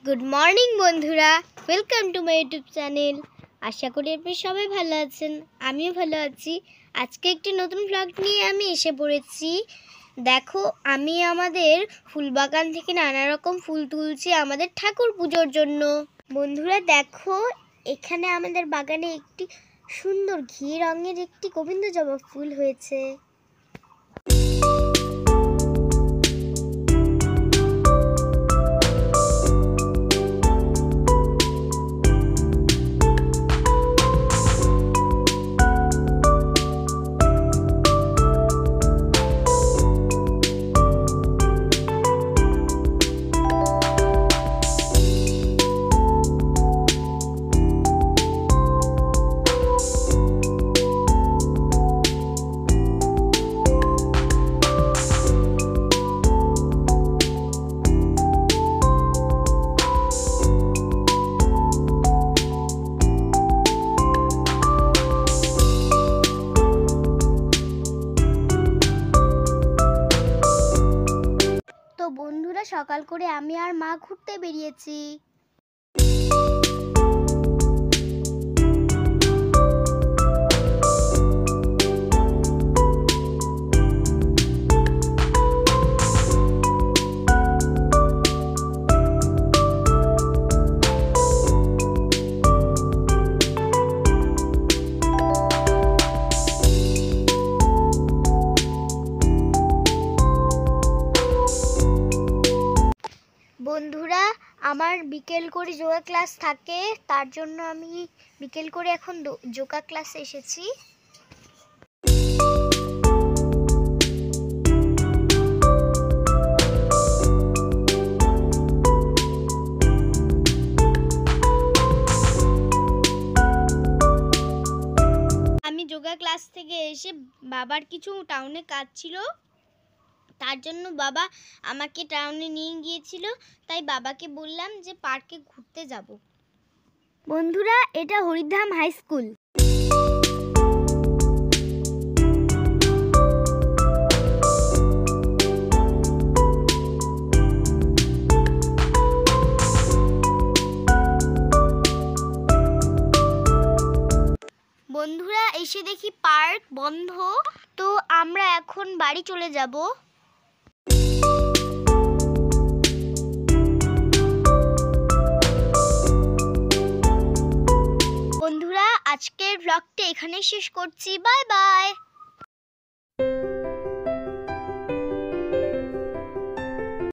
Good morning বন্ধুরা, welcome to my YouTube channel. আশা করি আপনি সবাই ভালো আছেন, আমিও ভালো আছি। আজকে একটি নতুন ব্লগ নিয়ে আমি এসে পড়েছি। দেখো, আমি আমাদের ফুলবাগান থেকে নানা রকম ফুল তুলছি আমাদের ঠাকুর পুজোর জন্য। বন্ধুরা দেখো, এখানে আমাদের বাগানে একটি সুন্দর ঘি রঙের একটি গোবিন্দ জবা ফুল হয়েছে। বন্ধুরা, সকাল করে আমি আর মা ঘুরতে বেরিয়েছি। বন্ধুরা, আমার বিকেল করে যোগা ক্লাস থাকে, তার জন্য আমি বিকেল করে এখন যোগা ক্লাসে এসেছি। আমি যোগা ক্লাস থেকে এসে বাবার কিছু টাউনে কাজ ছিল, তার জন্য বাবা আমাকে টাউনে নিয়ে গিয়েছিল। তাই বাবাকে বললাম যে পার্কে ঘুরতে যাব। বন্ধুরা, এটা হরিধাম হাই স্কুল। বন্ধুরা, এসে দেখি পার্ক বন্ধ, তো আমরা এখন বাড়ি চলে যাব। বন্ধুরা, আজকের ব্লগটা এখানেই শেষ করছি। Bye bye.